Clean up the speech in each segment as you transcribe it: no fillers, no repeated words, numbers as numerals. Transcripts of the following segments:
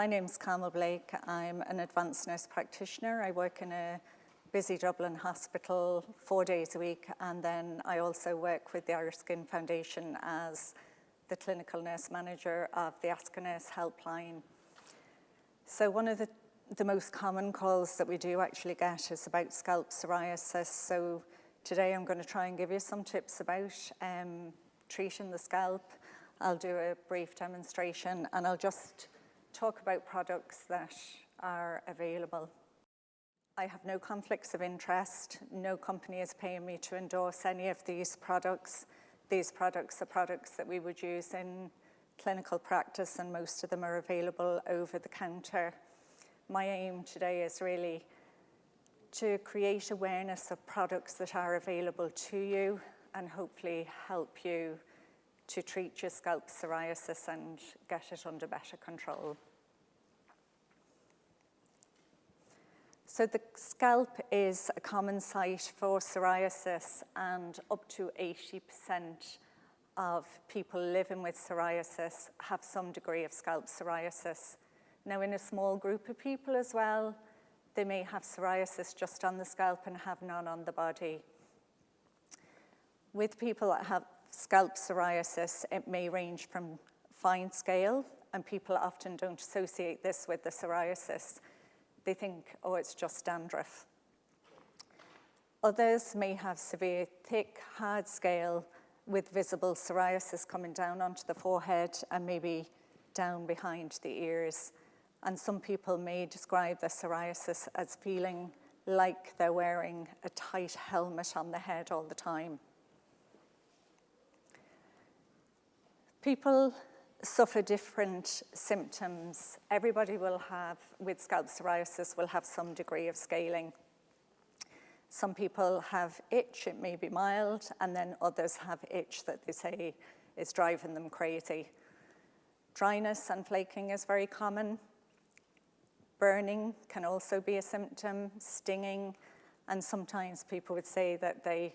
My name's Carmel Blake. I'm an advanced nurse practitioner. I work in a busy Dublin hospital 4 days a week, and then I also work with the Irish Skin Foundation as the clinical nurse manager of the As-a-Nurse Helpline. So one of the most common calls that we do actually get is about scalp psoriasis. So today I'm going to try and give you some tips about treating the scalp. I'll do a brief demonstration and I'll just talk about products that are available. I have no conflicts of interest. No company is paying me to endorse any of these products. These products are products that we would use in clinical practice, and most of them are available over the counter. My aim today is really to create awareness of products that are available to you and hopefully help you to treat your scalp psoriasis and get it under better control. So the scalp is a common site for psoriasis, and up to 80% of people living with psoriasis have some degree of scalp psoriasis. Now, in a small group of people as well, they may have psoriasis just on the scalp and have none on the body. With people that have scalp psoriasis, it may range from fine scale, and people often don't associate this with the psoriasis. They think, oh, it's just dandruff. Others may have severe, thick, hard scale with visible psoriasis coming down onto the forehead and maybe down behind the ears. And some people may describe their psoriasis as feeling like they're wearing a tight helmet on the head all the time. People suffer different symptoms. Everybody with scalp psoriasis will have some degree of scaling. Some people have itch, it may be mild, and then others have itch that they say is driving them crazy. Dryness and flaking is very common. Burning can also be a symptom, stinging, and sometimes people would say that they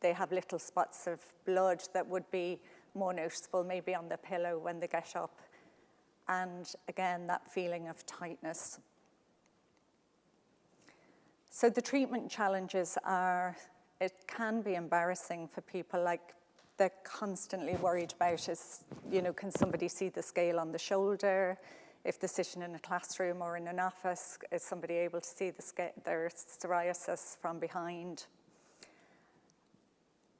have little spots of blood that would be more noticeable maybe on the pillow when they get up. And again, that feeling of tightness. So the treatment challenges are, it can be embarrassing for people, like they're constantly worried about is, can somebody see the scale on the shoulder? If they're sitting in a classroom or in an office, is somebody able to see their psoriasis from behind?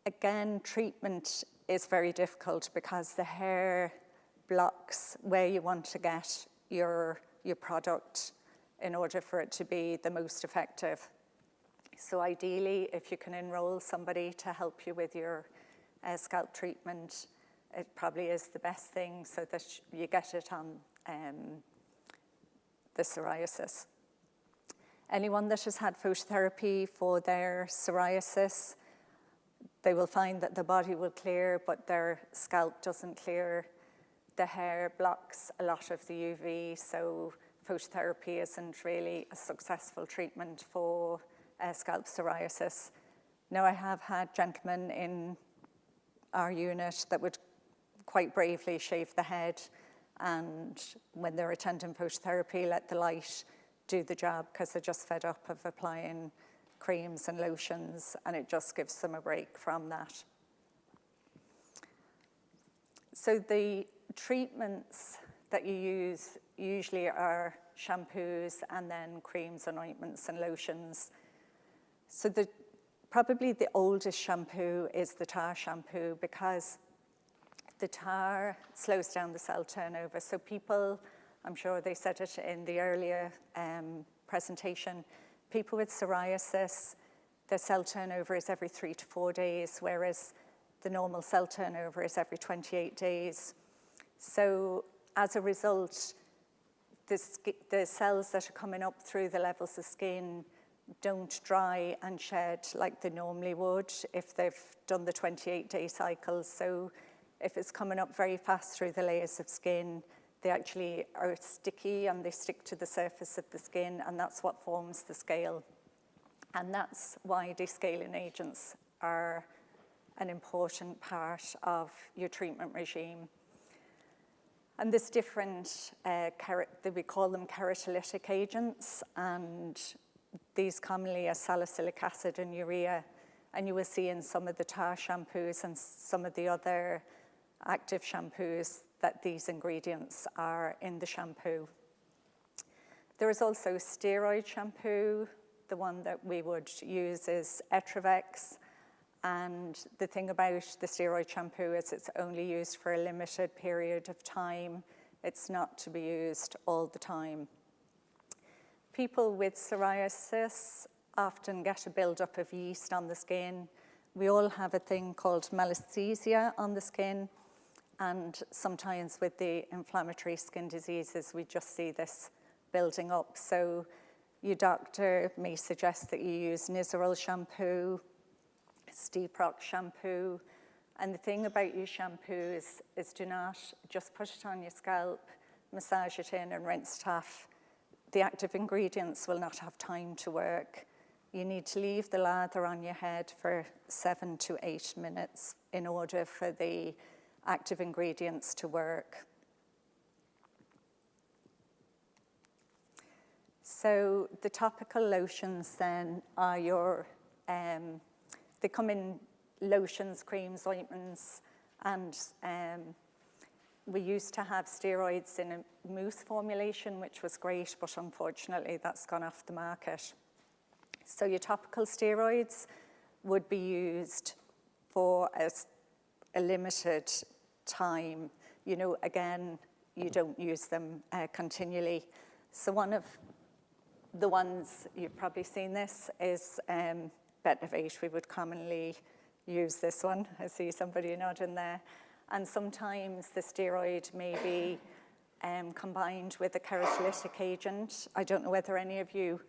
Again, treatment is very difficult because the hair blocks where you want to get your product in order for it to be the most effective. So ideally, if you can enroll somebody to help you with your scalp treatment, it probably is the best thing so that you get it on the psoriasis. Anyone that has had phototherapy for their psoriasis, they will find that the body will clear, but their scalp doesn't clear. The hair blocks a lot of the UV, so phototherapy isn't really a successful treatment for scalp psoriasis. Now, I have had gentlemen in our unit that would quite bravely shave the head, and when they're attending phototherapy, let the light do the job because they're just fed up of applying creams and lotions, and it just gives them a break from that. So the treatments that you use usually are shampoos and then creams and ointments and lotions. So probably the oldest shampoo is the tar shampoo because the tar slows down the cell turnover. So people, I'm sure they said it in the earlier presentation, people with psoriasis, their cell turnover is every 3 to 4 days, whereas the normal cell turnover is every 28 days. So as a result, the cells that are coming up through the levels of skin don't dry and shed like they normally would if they've done the 28-day cycle. So if it's coming up very fast through the layers of skin, they actually are sticky and they stick to the surface of the skin, and that's what forms the scale. And that's why descaling agents are an important part of your treatment regime. And there's different, we call them keratolytic agents, and these commonly are salicylic acid and urea. And you will see in some of the tar shampoos and some of the other active shampoos that these ingredients are in the shampoo. There is also steroid shampoo. The one that we would use is Etrovex. And the thing about the steroid shampoo is it's only used for a limited period of time. It's not to be used all the time. People with psoriasis often get a buildup of yeast on the skin. We all have a thing called malassezia on the skin, and sometimes with the inflammatory skin diseases, we just see this building up. So your doctor may suggest that you use Nizoral shampoo, Steep Rock shampoo, and the thing about your shampoos is do not just put it on your scalp, massage it in and rinse it off. The active ingredients will not have time to work. You need to leave the lather on your head for 7 to 8 minutes in order for the active ingredients to work. So the topical lotions then are your, they come in lotions, creams, ointments, and we used to have steroids in a mousse formulation, which was great, but unfortunately that's gone off the market. So your topical steroids would be used for a limited time. You know, again, you don't use them continually. So one of the ones, you've probably seen this, is Betnovate. We would commonly use this one. I see somebody nodding there. And sometimes the steroid may be combined with a keratolytic agent. I don't know whether any of you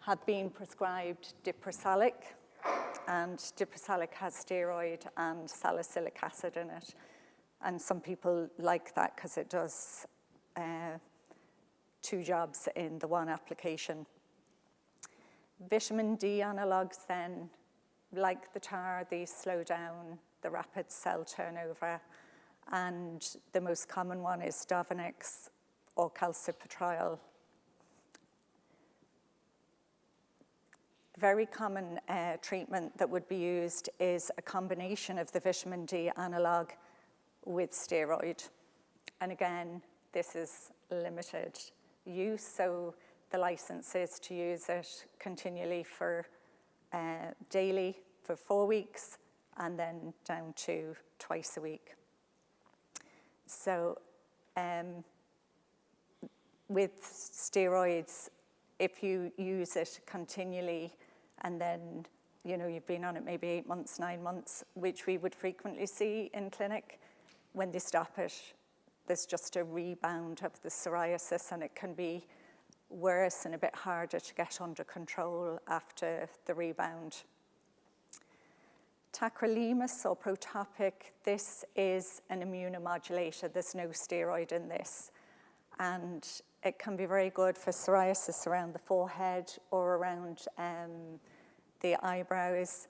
have been prescribed diprosalic, and diprosalic has steroid and salicylic acid in it. And some people like that because it does 2 jobs in the one application. Vitamin D analogues then, like the tar, these slow down the rapid cell turnover, and the most common one is Dovanex or calcipotriol. Very common treatment that would be used is a combination of the vitamin D analog with steroid. And again, this is limited use, so the license is to use it continually for daily for 4 weeks, and then down to twice a week. So with steroids, if you use it continually and then, you know, you've been on it maybe 8 months, 9 months, which we would frequently see in clinic, when they stop it, there's just a rebound of the psoriasis, and it can be worse and a bit harder to get under control after the rebound. Tacrolimus or Protopic, this is an immunomodulator. There's no steroid in this. And it can be very good for psoriasis around the forehead or around the eyebrows.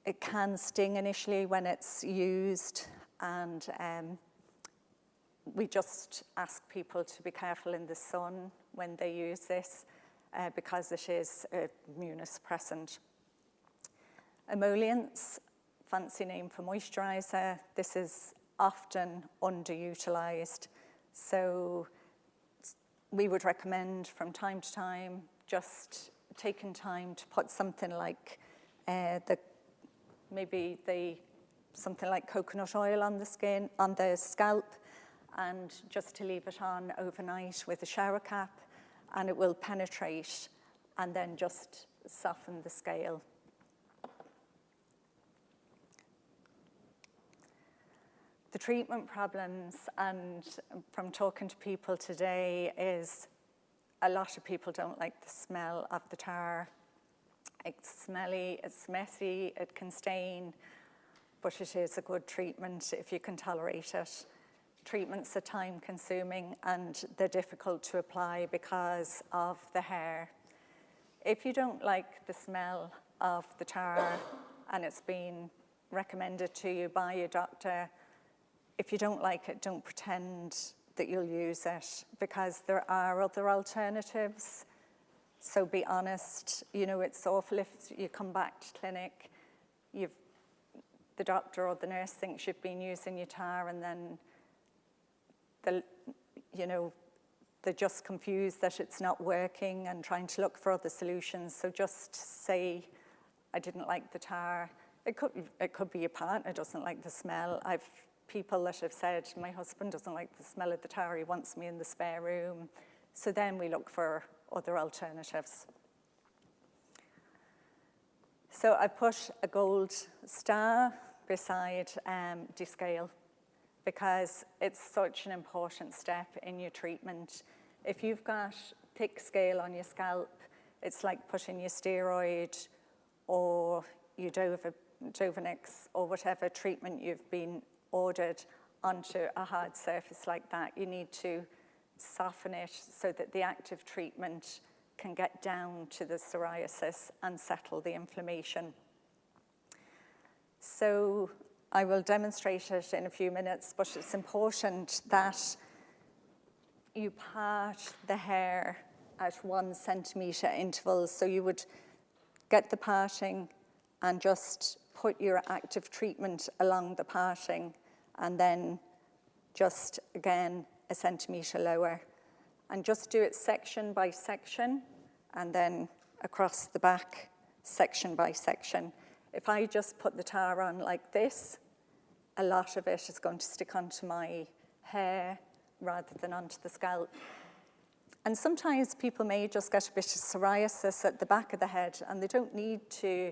It can sting initially when it's used, and we just ask people to be careful in the sun when they use this because it is a immunosuppressant. Emollients, fancy name for moisturizer. This is often underutilized. So we would recommend from time to time just taking time to put something like something like coconut oil on the skin, on the scalp, and just to leave it on overnight with a shower cap, and it will penetrate and then just soften the scale. The treatment problems, and from talking to people today, is a lot of people don't like the smell of the tar. It's smelly, it's messy, it can stain, but it is a good treatment if you can tolerate it. Treatments are time consuming and they're difficult to apply because of the hair. If you don't like the smell of the tar and it's been recommended to you by your doctor, if you don't like it, don't pretend that you'll use it, because there are other alternatives. So be honest. It's awful if you come back to clinic, the doctor or the nurse thinks you've been using your tar, and then they're just confused that it's not working and trying to look for other solutions. So just say, I didn't like the tar. It could be your partner doesn't like the smell. I've people that have said, my husband doesn't like the smell of the tar, he wants me in the spare room. So then we look for other alternatives. So I put a gold star beside descale, because it's such an important step in your treatment. If you've got thick scale on your scalp, it's like putting your steroid or your Dovanix or whatever treatment you've been ordered onto a hard surface like that. You need to soften it so that the active treatment can get down to the psoriasis and settle the inflammation. So I will demonstrate it in a few minutes, but it's important that you part the hair at 1 centimetre intervals. So you would get the parting and just put your active treatment along the parting, and then just again 1 centimetre lower. And just do it section by section, and then across the back, section by section. If I just put the tar on like this, a lot of it is going to stick onto my hair rather than onto the scalp. And sometimes people may just get a bit of psoriasis at the back of the head, and they don't need to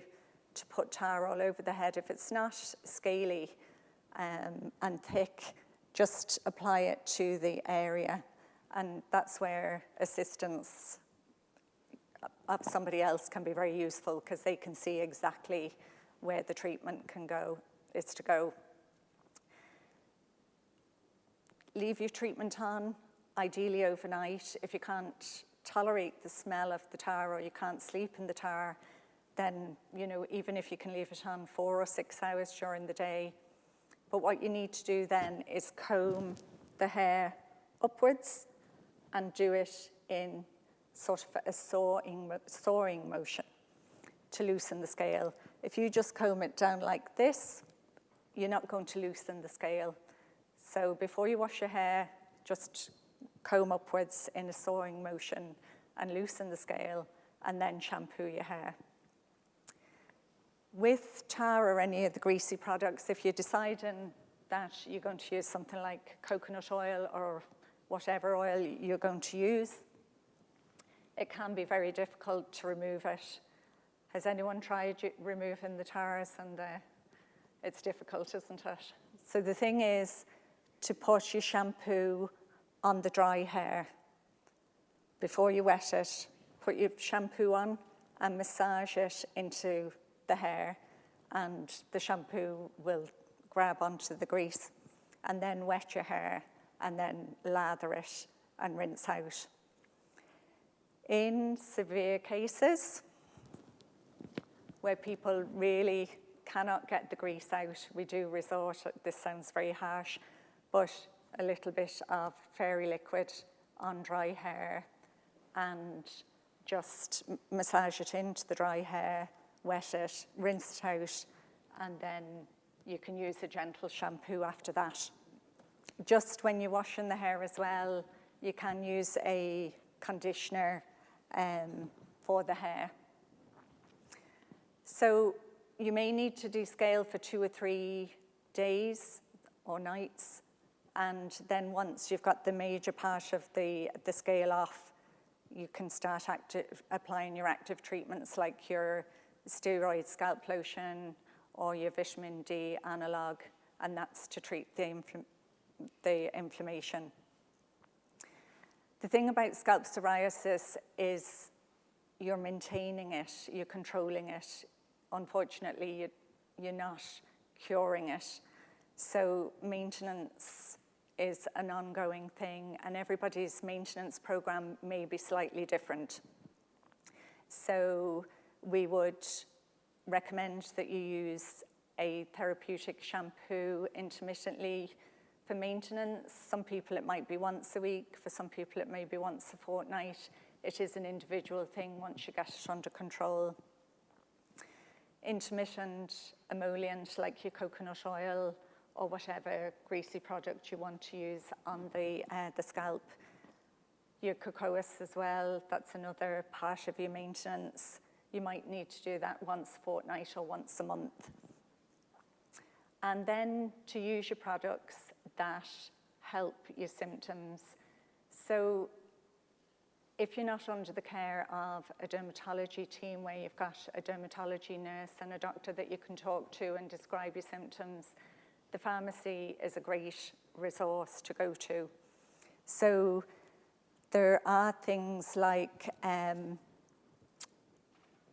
put tar all over the head. If it's not scaly and thick, just apply it to the area. And that's where assistance of somebody else can be very useful, because they can see exactly where the treatment is to go. Leave your treatment on, ideally overnight. If you can't tolerate the smell of the tar or you can't sleep in the tar, then, even if you can leave it on 4 or 6 hours during the day. But what you need to do then is comb the hair upwards and do it in sort of a sawing motion to loosen the scale. If you just comb it down like this, you're not going to loosen the scale. So before you wash your hair, just comb upwards in a sawing motion and loosen the scale, and then shampoo your hair. With tar or any of the greasy products, if you're deciding that you're going to use something like coconut oil or whatever oil you're going to use, it can be very difficult to remove it. Has anyone tried removing the tars? And it's difficult, isn't it? So the thing is to put your shampoo on the dry hair. Before you wet it, put your shampoo on and massage it into the hair, and the shampoo will grab onto the grease. And then wet your hair, and then lather it and rinse out. In severe cases where people really cannot get the grease out, we do resort, this sounds very harsh, but a little bit of fairy liquid on dry hair, and just massage it into the dry hair, wet it, rinse it out, and then you can use a gentle shampoo after that. Just when you're washing the hair as well, you can use a conditioner for the hair. So you may need to descale for 2 or 3 days or nights, and then once you've got the major part of the scale off, you can start applying your active treatments like your steroid scalp lotion or your vitamin D analog, and that's to treat the inflammation. The thing about scalp psoriasis is you're maintaining it, you're controlling it. Unfortunately, you're not curing it. So maintenance is an ongoing thing, and everybody's maintenance program may be slightly different. So we would recommend that you use a therapeutic shampoo intermittently For maintenance, some people it might be once a week, for some people it may be once a fortnight. It is an individual thing once you get it under control. Intermittent emollient, like your coconut oil or whatever greasy product you want to use on the scalp. Your cocoas as well, that's another part of your maintenance. You might need to do that once a fortnight or once a month. And then to use your products that help your symptoms. So if you're not under the care of a dermatology team where you've got a dermatology nurse and a doctor that you can talk to and describe your symptoms, the pharmacy is a great resource to go to. So there are things like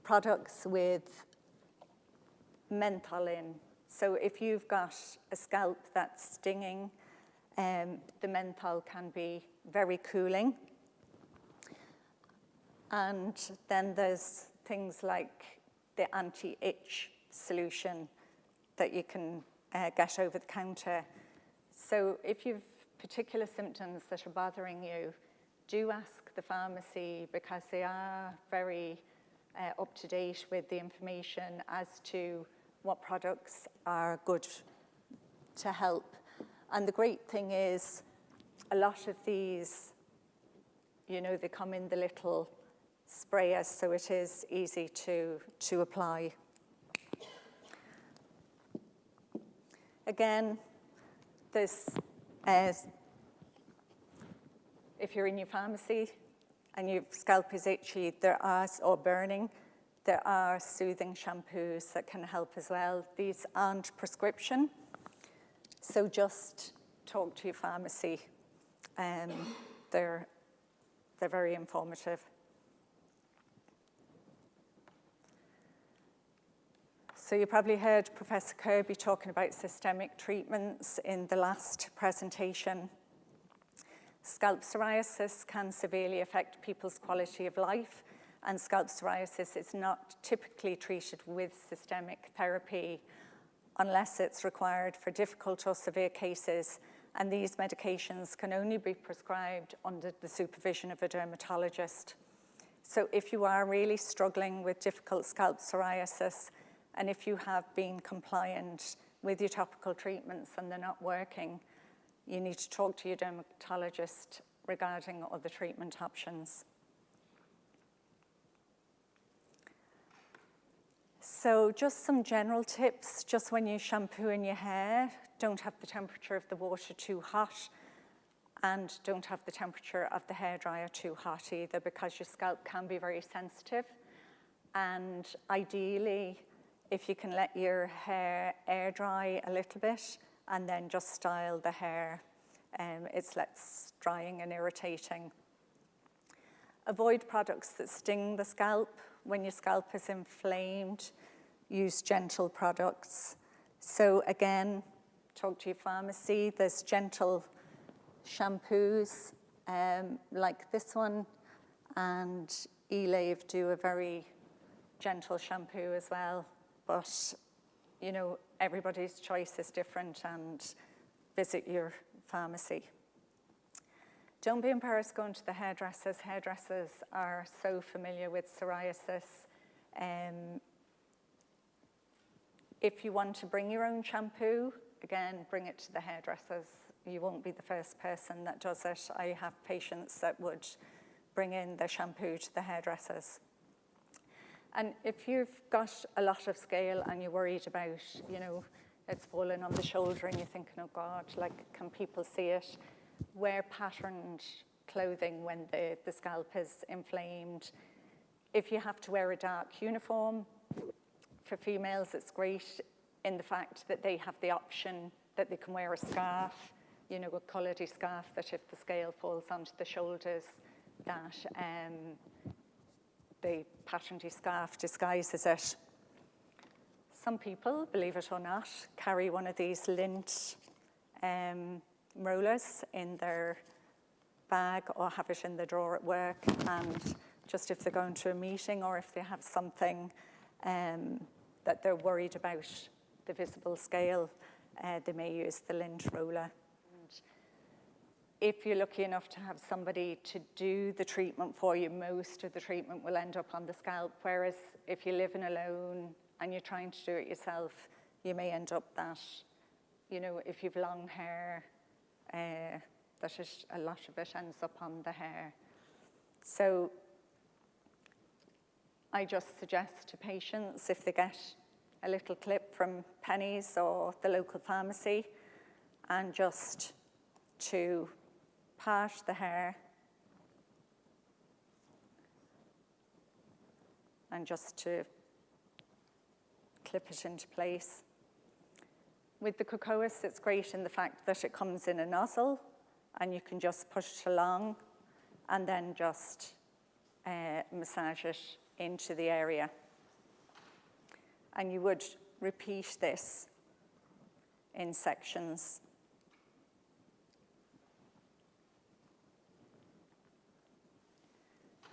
products with menthol in. So if you've got a scalp that's stinging, the menthol can be very cooling. And then there's things like the anti-itch solution that you can get over the counter. So if you've particular symptoms that are bothering you, do ask the pharmacy, because they are very up to date with the information as to what products are good to help. And the great thing is, a lot of these, they come in the little sprayers, so it is easy to apply. Again, this, if you're in your pharmacy and your scalp is itchy, or burning, there are soothing shampoos that can help as well. These aren't prescription, so just talk to your pharmacy. They're very informative. So you probably heard Professor Kirby talking about systemic treatments in the last presentation. Scalp psoriasis can severely affect people's quality of life, and scalp psoriasis is not typically treated with systemic therapy unless it's required for difficult or severe cases, and these medications can only be prescribed under the supervision of a dermatologist. So if you are really struggling with difficult scalp psoriasis, and if you have been compliant with your topical treatments and they're not working, you need to talk to your dermatologist regarding other treatment options. So just some general tips, just when you shampoo in your hair, don't have the temperature of the water too hot, and don't have the temperature of the hairdryer too hot either, because your scalp can be very sensitive. And ideally, if you can let your hair air dry a little bit and then just style the hair, it's less drying and irritating. Avoid products that sting the scalp. When your scalp is inflamed, use gentle products. So again, talk to your pharmacy. There's gentle shampoos like this one, and Elave do a very gentle shampoo as well. But, everybody's choice is different, and visit your pharmacy. Don't be embarrassed going to the hairdressers. Hairdressers are so familiar with psoriasis. If you want to bring your own shampoo, again, bring it to the hairdressers. You won't be the first person that does it. I have patients that would bring in their shampoo to the hairdressers. And if you've got a lot of scale and you're worried about, it's falling on the shoulder and you're thinking, oh God, can people see it? Wear patterned clothing when the scalp is inflamed. If you have to wear a dark uniform, for females it's great in the fact that they have the option that they can wear a scarf, a coloured scarf, that if the scale falls onto the shoulders, that the patterned scarf disguises it. Some people, believe it or not, carry one of these lint rollers in their bag or have it in the drawer at work, and just if they're going to a meeting or if they have something that they're worried about the visible scale, they may use the lint roller. And if you're lucky enough to have somebody to do the treatment for you, most of the treatment will end up on the scalp, whereas if you're living alone and you're trying to do it yourself, you may end up that, you know, if you've long hair, that a lot of it ends up on the hair. So I just suggest to patients, if they get a little clip from Penny's or the local pharmacy, and just to part the hair and just to clip it into place. With the Cocoas, it's great in the fact that it comes in a nozzle and you can just push it along and then just massage it into the area. And you would repeat this in sections.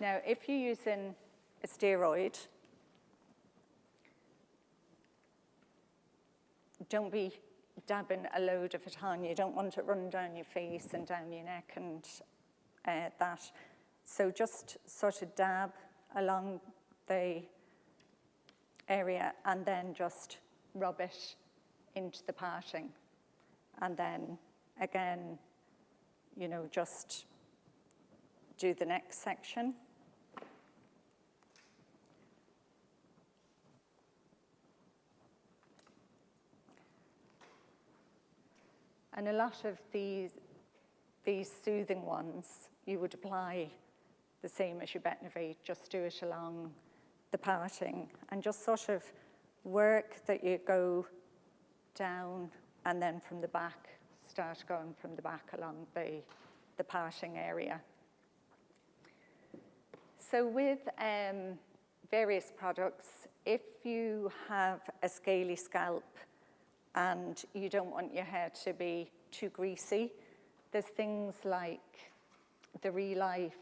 Now, if you're using a steroid, don't be dabbing a load of it on. You don't want it running down your face and down your neck and that. So just sort of dab along the area and then just rub it into the parting. And then again, you know, just do the next section. And a lot of these soothing ones, you would apply the same as your Betnovate, just do it along the parting and just sort of work that you go down and then from the back, start going from the back along the parting area. So with various products, if you have a scaly scalp and you don't want your hair to be too greasy, there's things like the Relife,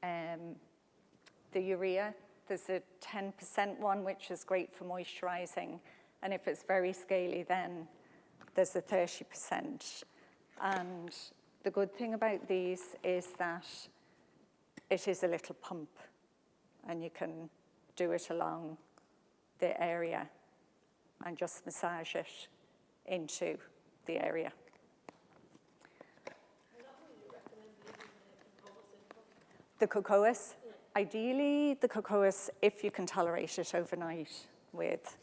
the Urea. There's a 10% one, which is great for moisturizing. And if it's very scaly, then there's a 30%. And the good thing about these is that it is a little pump, and you can do it along the area and just massage it into the area. The Cocoas, ideally the Cocoas, if you can tolerate it overnight with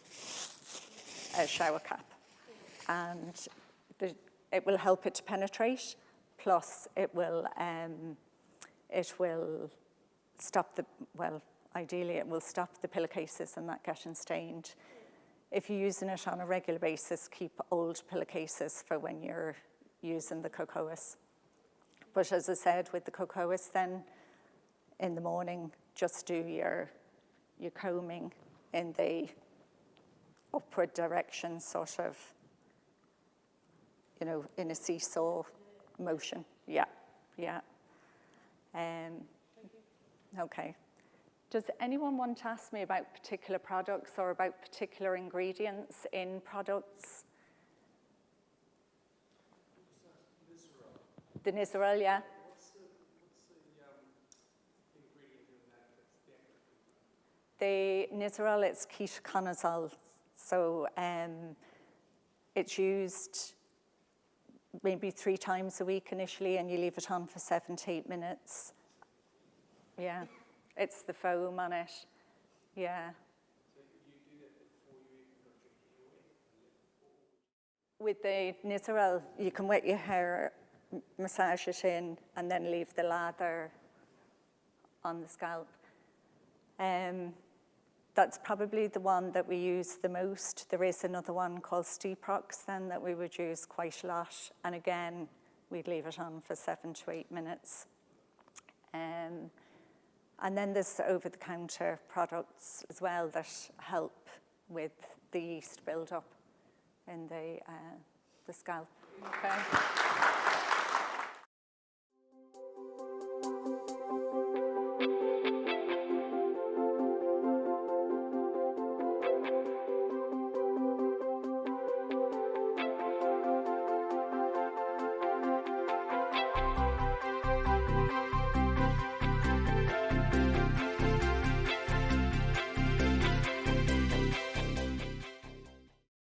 a shower cap. And it will help it to penetrate, plus it will stop ideally it will stop the pillowcases and that getting stained. If you're using it on a regular basis, keep old pillowcases for when you're using the Cocoas. But as I said, with the Cocoas then, in the morning, just do your combing in the upward direction, sort of, you know, in a seesaw motion. Yeah. Okay. Does anyone want to ask me about particular products or about particular ingredients in products? The Nizoral, yeah. What's the ingredient in that that's the active? The Nizoral, it's ketoconazole. So it's used maybe 3 times a week initially, and you leave it on for 7 to 8 minutes. Yeah. It's the foam on it, yeah. So you do that before you even got your hair away? With the Nizoral, you can wet your hair, massage it in, and then leave the lather on the scalp. That's probably the one that we use the most. There is another one called Steeprox then that we would use quite a lot. And again, we'd leave it on for 7 to 8 minutes. And then there's over-the-counter products as well that help with the yeast build-up in the scalp. Okay.